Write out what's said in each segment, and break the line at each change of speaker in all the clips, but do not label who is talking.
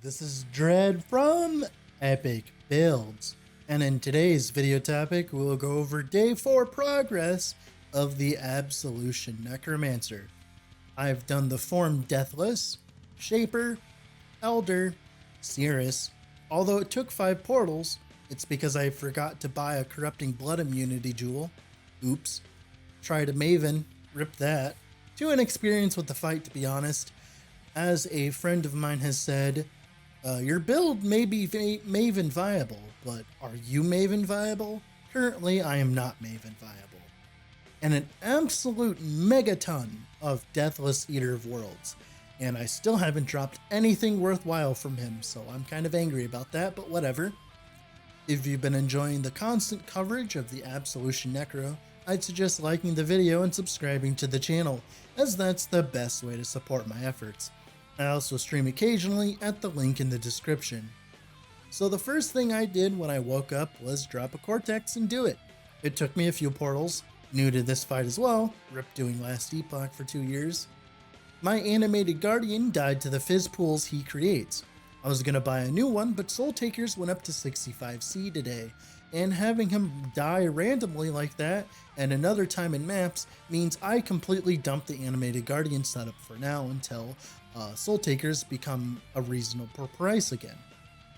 this is Dread from Epoch Builds, and in today's video topic, we'll go over Day 4 progress of the Absolution Necromancer. I've done the form Deathless, Shaper, Elder, Sirus. Although it took 5 portals, it's because I forgot to buy a Corrupting Blood Immunity Jewel. Oops. Tried a Maven, ripped that. Too inexperienced with the fight, to be honest. As a friend of mine has said, your build may be Maven viable, but are you Maven viable? Currently, I am not Maven viable. And an absolute megaton of Deathless Eater of Worlds. And I still haven't dropped anything worthwhile from him, so I'm kind of angry about that, but whatever. If you've been enjoying the constant coverage of the Absolution Necro, I'd suggest liking the video and subscribing to the channel, as that's the best way to support my efforts. I also stream occasionally at the link in the description. So the first thing I did when I woke up was drop a Cortex and do it. It took me a few portals, new to this fight as well, rip doing last Epoch for 2 years. My animated guardian died to the fizz pools he creates. I was gonna buy a new one, but Soul Takers went up to 65C today, and having him die randomly like that and another time in maps means I completely dumped the animated guardian setup for now until Soul Takers become a reasonable price again.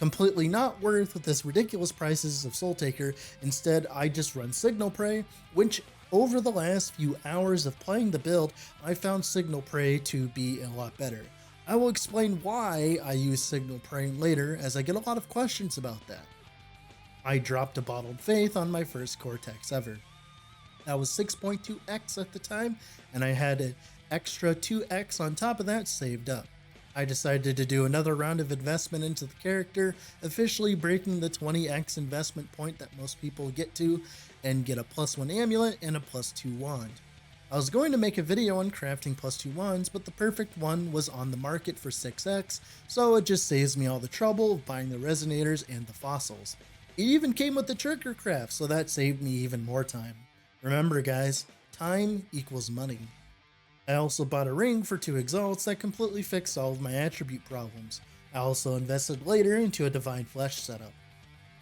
Completely not worth with this ridiculous prices of Soul Taker. Instead, I just run Signal Prey, which over the last few hours of playing the build, I found Signal Prey to be a lot better. I will explain why I use Signal Prey later, as I get a lot of questions about that. I dropped a Bottled Faith on my first Cortex ever. That was 6.2x at the time, and I had an extra 2x on top of that saved up. I decided to do another round of investment into the character, officially breaking the 20x investment point that most people get to, and get a +1 amulet and a +2 wand. I was going to make a video on crafting +2 wands, but the perfect one was on the market for 6x, so it just saves me all the trouble of buying the resonators and the fossils. It even came with the trigger craft, so that saved me even more time. Remember guys, time equals money. I also bought a ring for 2 exalts that completely fixed all of my attribute problems. I also invested later into a Divine Flesh setup.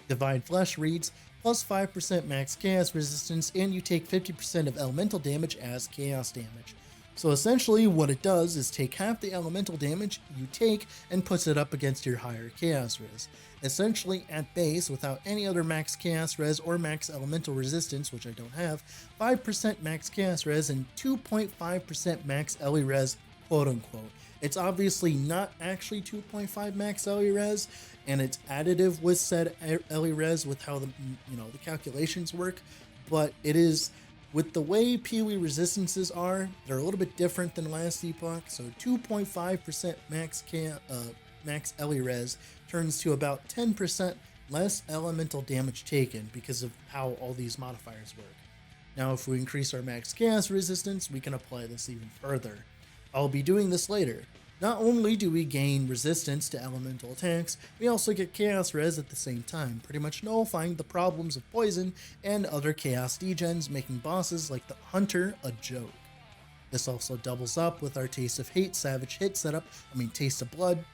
Divine Flesh reads, plus 5% max chaos resistance, and you take 50% of elemental damage as chaos damage. So essentially what it does is take half the elemental damage you take and puts it up against your higher chaos res. Essentially at base, without any other max chaos res or max elemental resistance, which I don't have, 5% max chaos res and 2.5% max ele res, quote unquote. It's obviously not actually 2.5 max ele res, and it's additive with said ele res with how the calculations work, but it is with the way PoE resistances are, they're a little bit different than last Epoch, so 2.5% max ele res turns to about 10% less elemental damage taken because of how all these modifiers work. Now if we increase our max chaos resistance, we can apply this even further. I'll be doing this later. Not only do we gain resistance to elemental attacks, we also get chaos res at the same time, pretty much nullifying the problems of poison and other chaos degens, making bosses like the Hunter a joke. This also doubles up with our Taste of Hate Savage Hit setup, Taste of Blood,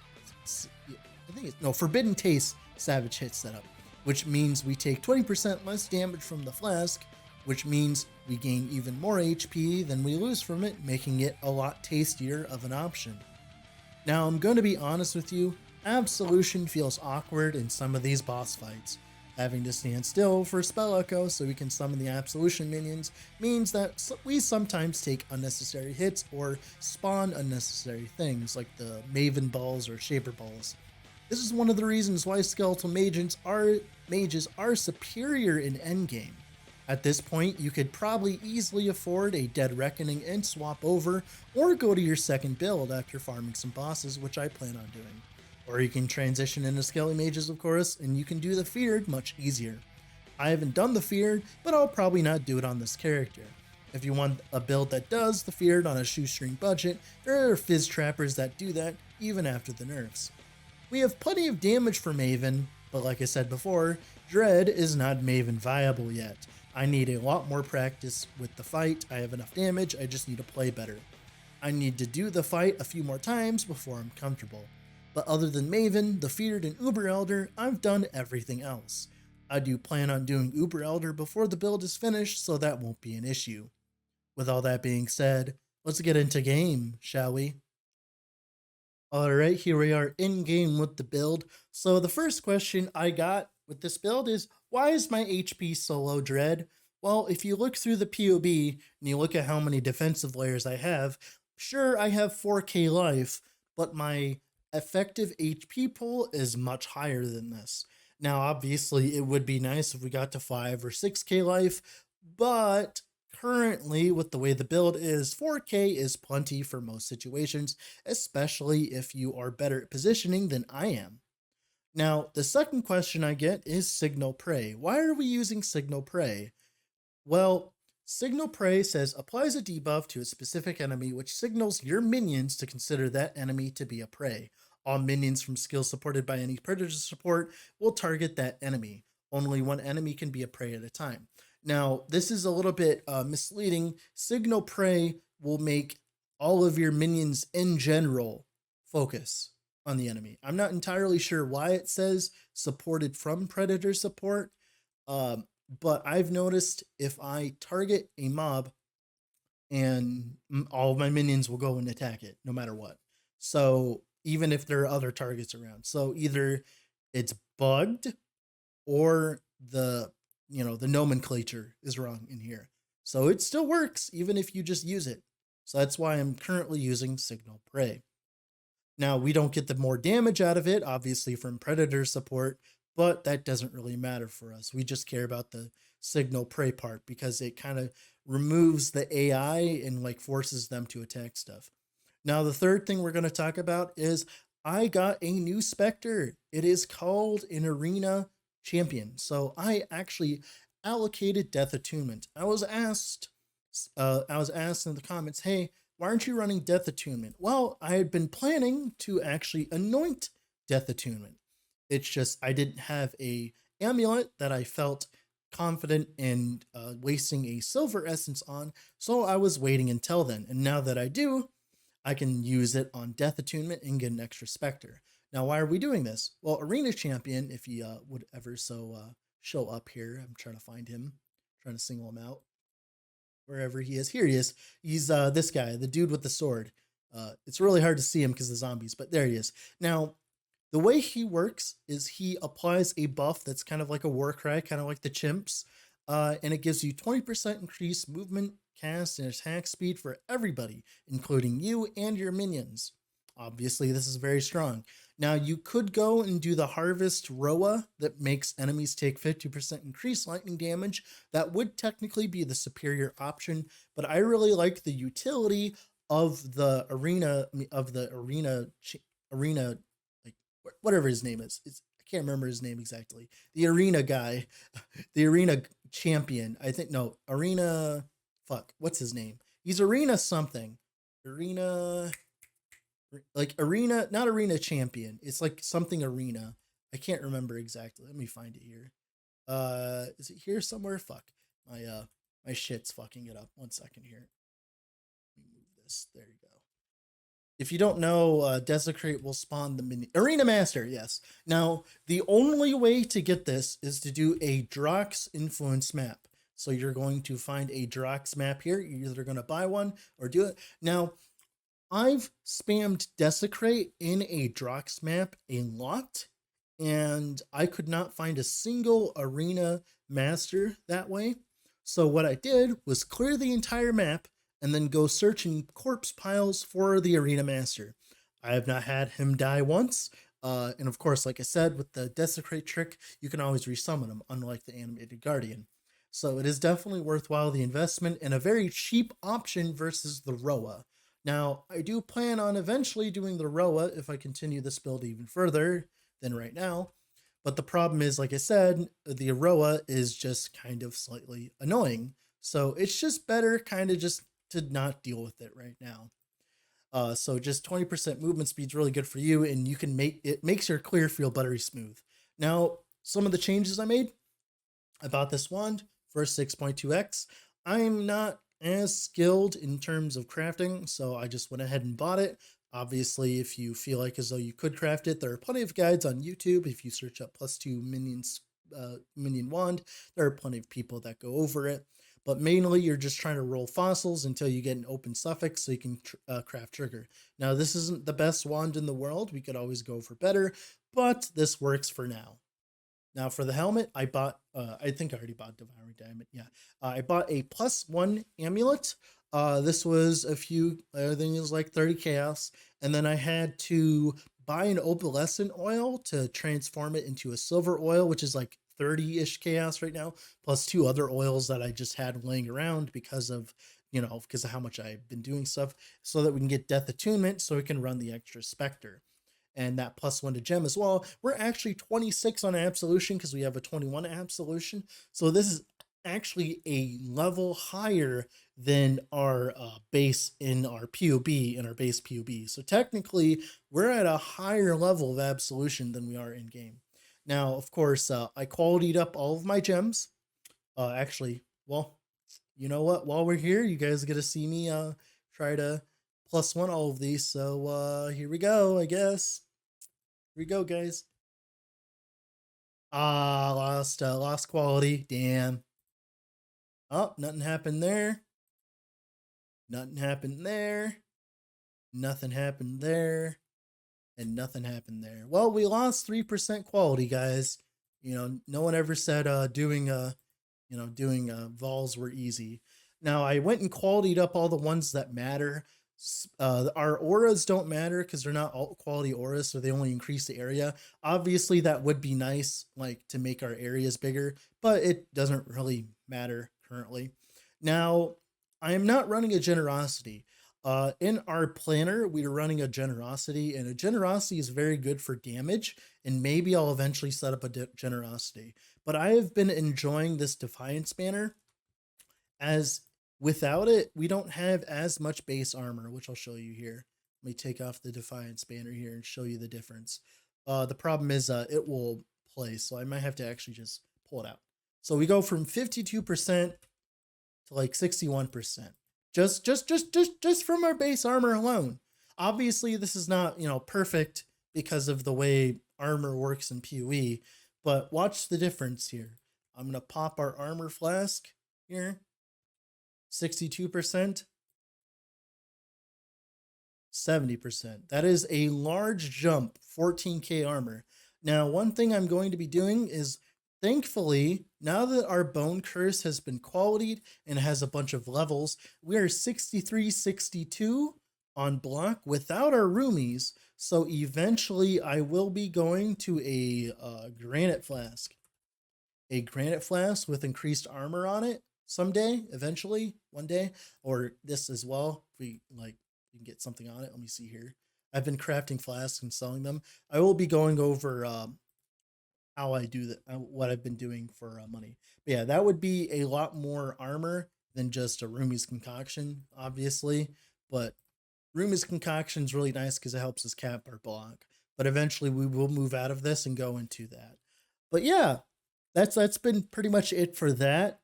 Forbidden Taste Savage Hit setup, which means we take 20% less damage from the flask, which means we gain even more HP than we lose from it, making it a lot tastier of an option. Now I'm going to be honest with you, Absolution feels awkward in some of these boss fights. Having to stand still for spell echo so we can summon the Absolution minions means that we sometimes take unnecessary hits or spawn unnecessary things like the Maven balls or Shaper balls. This is one of the reasons why skeletal mages are superior in endgame. At this point, you could probably easily afford a Dead Reckoning and swap over, or go to your second build after farming some bosses, which I plan on doing. Or you can transition into Skelly Mages, of course, and you can do the Feared much easier. I haven't done the Feared, but I'll probably not do it on this character. If you want a build that does the Feared on a shoestring budget, there are Fizz Trappers that do that even after the nerfs. We have plenty of damage for Maven, but like I said before, Dread is not Maven viable yet. I need a lot more practice with the fight. I have enough damage, I just need to play better. I need to do the fight a few more times before I'm comfortable. But other than Maven, the Feared, and Uber Elder, I've done everything else. I do plan on doing Uber Elder before the build is finished, so that won't be an issue. With all that being said, let's get into game, shall we? Alright, here we are in game with the build. So the first question I got with this build is, why is my HP so low, Dread? Well, if you look through the POB and you look at how many defensive layers I have, sure, I have 4k life, but my effective HP pool is much higher than this. Now, obviously, it would be nice if we got to 5 or 6k life, but currently, with the way the build is, 4k is plenty for most situations, especially if you are better at positioning than I am. Now, the second question I get is Signal Prey. Why are we using Signal Prey? Well, Signal Prey says applies a debuff to a specific enemy which signals your minions to consider that enemy to be a prey. All minions from skills supported by any predator support will target that enemy. Only one enemy can be a prey at a time. Now, this is a little bit misleading. Signal Prey will make all of your minions in general focus on the enemy. I'm not entirely sure why it says supported from predator support, but I've noticed if I target a mob, and all of my minions will go and attack it no matter what. So even if there are other targets around. So either it's bugged or the nomenclature is wrong in here. So it still works even if you just use it. So that's why I'm currently using Signal Prey. Now, we don't get the more damage out of it, obviously, from Predator support, but that doesn't really matter for us. We just care about the Signal Prey part because it kind of removes the AI and like forces them to attack stuff. Now, the third thing we're going to talk about is I got a new Spectre. It is called an Arena Champion. So I actually allocated Death Attunement. I was asked in the comments, hey, why aren't you running Death Attunement? Well, I had been planning to actually anoint Death Attunement. It's just I didn't have a amulet that I felt confident in wasting a silver essence on, so I was waiting until then. And now that I do, I can use it on Death Attunement and get an extra Spectre. Now, why are we doing this? Well, Arena Champion, if he would ever so show up here, I'm trying to find him, trying to single him out. Wherever he is, here he is. He's this guy, the dude with the sword. It's really hard to see him because of the zombies, but there he is. Now, the way he works is he applies a buff that's kind of like a war cry, kind of like the chimps, and it gives you 20% increased movement, cast, and attack speed for everybody, including you and your minions. Obviously, this is very strong. Now, you could go and do the Harvest Roa that makes enemies take 50% increased lightning damage. That would technically be the superior option, but I really like the utility of the arena, like whatever his name is. I can't remember his name exactly. The arena guy, the arena champion. I think, no, arena, fuck, what's his name? He's arena something. Arena, not arena champion. It's like something arena. I can't remember exactly. Let me find it here. Is it here somewhere? Fuck. My shit's fucking it up. 1 second here. Let me move this. There you go. If you don't know, Desecrate will spawn the mini Arena Master, yes. Now, the only way to get this is to do a Drox influence map. So you're going to find a Drox map here. You're either going to buy one or do it. Now, I've spammed Desecrate in a Drox map a lot, and I could not find a single Arena Master that way. So what I did was clear the entire map and then go search in corpse piles for the Arena Master. I have not had him die once. And of course, like I said, with the Desecrate trick, you can always resummon him, unlike the Animated Guardian. So it is definitely worthwhile the investment and a very cheap option versus the Roa. Now, I do plan on eventually doing the Roa if I continue this build even further than right now. But the problem is, like I said, the Roa is just kind of slightly annoying. So it's just better kind of just to not deal with it right now. So just 20% movement speed is really good for you, and you can makes your clear feel buttery smooth. Now, some of the changes I made about this wand for 6.2x, I'm not as skilled in terms of crafting, so I just went ahead and bought it. Obviously, if you feel like as though you could craft it, there are plenty of guides on YouTube. If you search up +2 minions, minion wand, there are plenty of people that go over it. But mainly, you're just trying to roll fossils until you get an open suffix so you can craft trigger. Now, this isn't the best wand in the world. We could always go for better, but this works for now. Now for the helmet, I bought, I think I already bought Devouring Diamond. Yeah. I bought a +1 amulet. This was a few, I think it was like 30 chaos. And then I had to buy an opalescent oil to transform it into a silver oil, which is like 30-ish chaos right now, plus 2 other oils that I just had laying around because of, because of how much I've been doing stuff, so that we can get Death Attunement so we can run the extra Spectre and that +1 to gem as well. We're actually 26 on Absolution because we have a 21 Absolution. So this is actually a level higher than our base in our POB, in our base POB. So technically, we're at a higher level of Absolution than we are in game. Now, of course, I qualityed up all of my gems. Actually, well, you know what? While we're here, you guys get to see me try to +1 all of these. So here we go, I guess. Here we go, guys. Lost quality. Damn. Oh, nothing happened there. Nothing happened there. Nothing happened there. And nothing happened there. Well, we lost 3% quality, guys. No one ever said doing vols were easy. Now I went and qualityed up all the ones that matter. Our auras don't matter because they're not alt quality auras, so they only increase the area. Obviously, that would be nice, like to make our areas bigger, but it doesn't really matter currently. Now, I am not running a generosity. In our planner, we're running a generosity, and a generosity is very good for damage, and maybe I'll eventually set up a generosity. But I have been enjoying this Defiance banner, as without it, we don't have as much base armor, which I'll show you here. Let me take off the Defiance banner here and show you the difference. The problem is it will play, so I might have to actually just pull it out. So we go from 52% to like 61%. Just from our base armor alone. Obviously, this is not, perfect because of the way armor works in PoE, but watch the difference here. I'm going to pop our armor flask here. 62%, 70%. That is a large jump, 14k armor. Now, one thing I'm going to be doing is, thankfully, now that our bone curse has been qualityed and has a bunch of levels, we are 63, 62 on block without our roomies. So eventually I will be going to a granite flask. A granite flask with increased armor on it someday, eventually, one day, or this as well. If we you can get something on it. Let me see here. I've been crafting flasks and selling them. I will be going over how I do that, what I've been doing for money. But yeah, that would be a lot more armor than just a Rumi's concoction, obviously. But Rumi's concoction is really nice because it helps us cap our block. But eventually we will move out of this and go into that. But yeah, that's been pretty much it for that.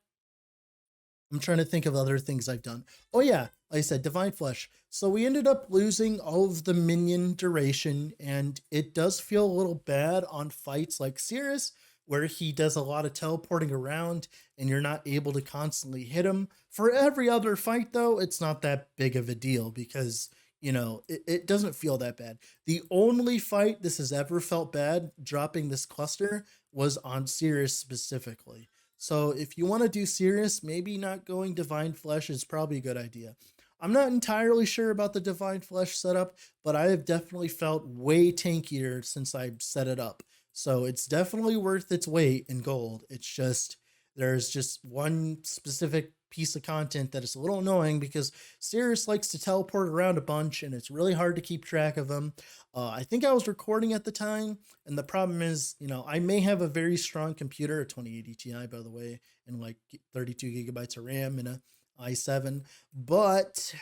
I'm trying to think of other things I've done. Oh yeah, like I said, Divine Flesh. So we ended up losing all of the minion duration, and it does feel a little bad on fights like Sirus, where he does a lot of teleporting around and you're not able to constantly hit him. For every other fight, though, it's not that big of a deal because, it doesn't feel that bad. The only fight this has ever felt bad, dropping this cluster, was on Sirus specifically. So if you want to do Sirus, maybe not going Divine Flesh is probably a good idea. I'm not entirely sure about the Divine Flesh setup, but I have definitely felt way tankier since I set it up. So it's definitely worth its weight in gold. It's just, there's just one specific piece of content that is a little annoying because Sirus likes to teleport around a bunch and it's really hard to keep track of him. I think I was recording at the time, and the problem is, I may have a very strong computer, a 2080 Ti, by the way, and like 32 gigabytes of RAM and a i7, but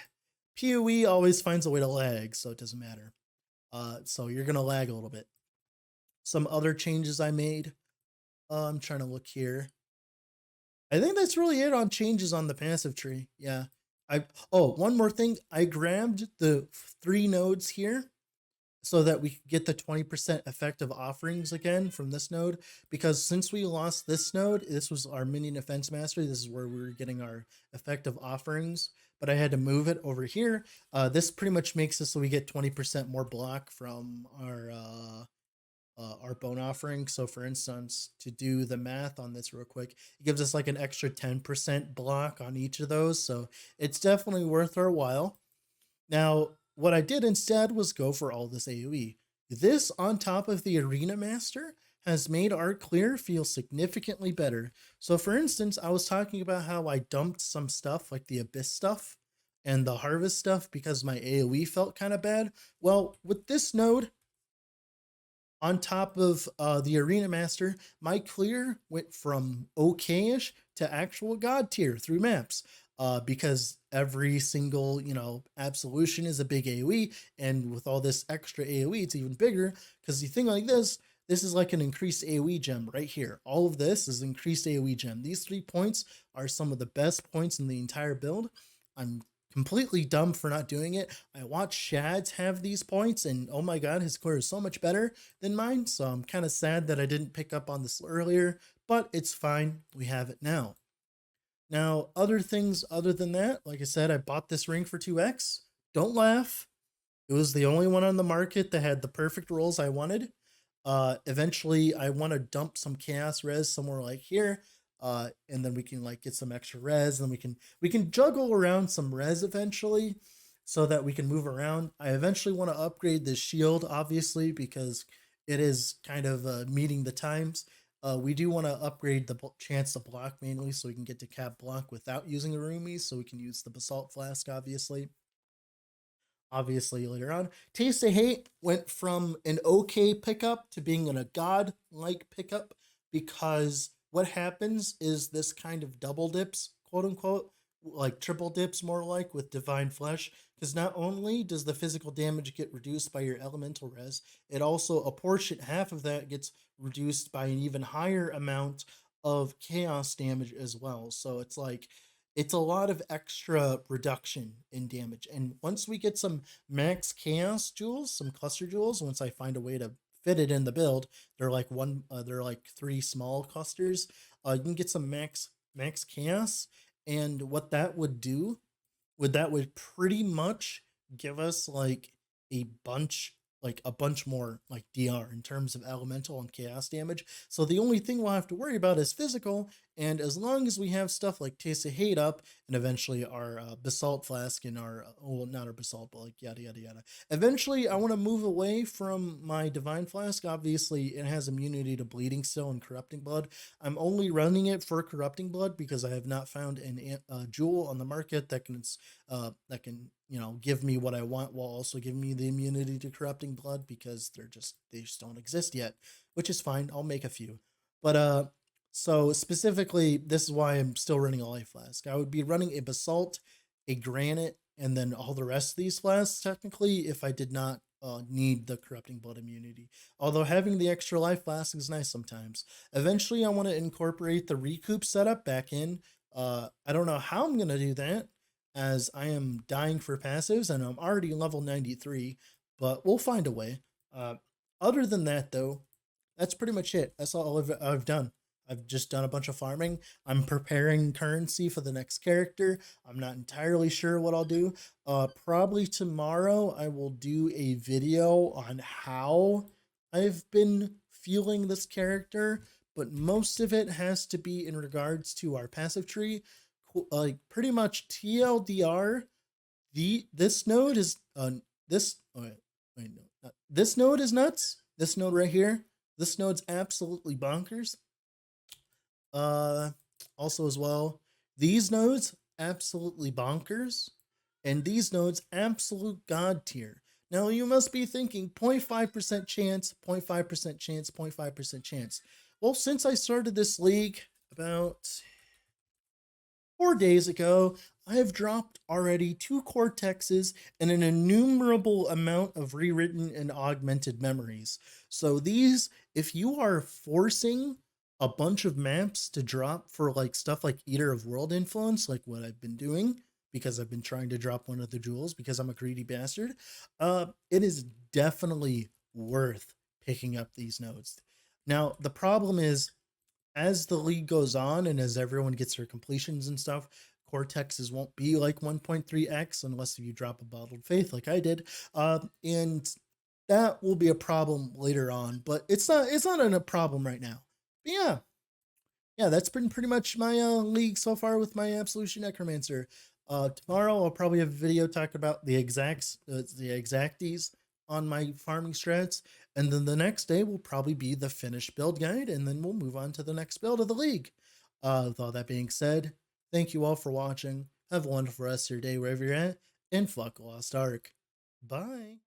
PoE always finds a way to lag, so it doesn't matter. So you're going to lag a little bit. Some other changes I made. I'm trying to look here. I think that's really it on changes on the passive tree. Yeah. One more thing. I grabbed the 3 nodes here so that we could get the 20% effective offerings again from this node, because since we lost this node, this was our minion defense mastery. This is where we were getting our effective offerings, but I had to move it over here. This pretty much makes it so we get 20% more block from our bone offering. So for instance, to do the math on this real quick, it gives us like an extra 10% block on each of those. So it's definitely worth our while. Now, what I did instead was go for all this AoE. This on top of the Arena Master has made Art Clear feel significantly better. So for instance, I was talking about how I dumped some stuff like the Abyss stuff and the Harvest stuff because my AoE felt kind of bad. Well, with this node, on top of the Arena Master, my clear went from okay-ish to actual god tier through maps. Because every single, absolution is a big AoE, and with all this extra AoE, it's even bigger, because the thing like this is like an increased AoE gem right here. All of this is increased AoE gem. These 3 points are some of the best points in the entire build. I'm completely dumb for not doing it. I watched Shad's have these points, and oh my god, his core is so much better than mine, so I'm kind of sad that I didn't pick up on this earlier, but it's fine. We have it now. Now, other things other than that, like I said, I bought this ring for 2x. Don't laugh. It was the only one on the market that had the perfect rolls I wanted. Eventually, I want to dump some chaos res somewhere like here, and then we can like get some extra res, and we can juggle around some res eventually, so that we can move around. I eventually want to upgrade this shield, obviously, because it is kind of meeting the times. We do want to upgrade the chance to block mainly, so we can get to cap block without using a roomie, so we can use the basalt flask, obviously later on. Taste of Hate went from an okay pickup to being a god-like pickup, because what happens is this kind of double dips, quote unquote, like triple dips more like, with Divine Flesh, because not only does the physical damage get reduced by your elemental res, it also, a portion, half of that gets reduced by an even higher amount of chaos damage as well. So it's like, it's a lot of extra reduction in damage. And once we get some max chaos jewels, some cluster jewels, once I find a way to fit it in the build, they're like they're like 3 small clusters. You can get some max chaos, and what that would do would pretty much give us like a bunch more like DR in terms of elemental and chaos damage. So the only thing we'll have to worry about is physical, and as long as we have stuff like Taste of Hate up, and eventually our basalt flask and our well, not our basalt, but like yada yada yada. Eventually, I want to move away from my divine flask. Obviously, it has immunity to bleeding still and corrupting blood. I'm only running it for corrupting blood because I have not found a jewel on the market that can give me what I want while also giving me the immunity to corrupting blood, because they just don't exist yet, which is fine. I'll make a few. But so specifically, this is why I'm still running a life flask. I would be running a basalt, a granite, and then all the rest of these flasks technically if I did not need the corrupting blood immunity. Although having the extra life flask is nice sometimes. Eventually, I want to incorporate the recoup setup back in. I don't know how I'm gonna do that, as I am dying for passives and I'm already level 93, but we'll find a way. Other than that, though, that's pretty much it. That's all I've done. I've just done a bunch of farming. I'm preparing currency for the next character. I'm not entirely sure what I'll do. Probably tomorrow I will do a video on how I've been feeling this character, but most of it has to be in regards to our passive tree. Like pretty much TLDR, this node is this node is nuts. This node right here, this node's absolutely bonkers. Also as well, these nodes absolutely bonkers, and these nodes absolute god tier. Now you must be thinking 0.5% chance, 0.5% chance, 0.5% chance. Well, since I started this league about 4 days ago, I have dropped already 2 cortexes and an innumerable amount of rewritten and augmented memories. So these, if you are forcing a bunch of maps to drop for like stuff like Eater of World Influence, like what I've been doing, because I've been trying to drop one of the jewels because I'm a greedy bastard. It is definitely worth picking up these nodes. Now, the problem is, as the league goes on and as everyone gets their completions and stuff, Cortexes won't be like 1.3x unless you drop a bottled faith like I did. And that will be a problem later on, but it's not a problem right now. But yeah, that's been pretty much my league so far with my Absolution Necromancer. Tomorrow I'll probably have a video talking about the exacties on my farming strats, and then the next day will probably be the finished build guide, and then we'll move on to the next build of the league. With all that being said, thank you all for watching. Have a wonderful rest of your day wherever you're at, and fuck Lost Ark. Bye.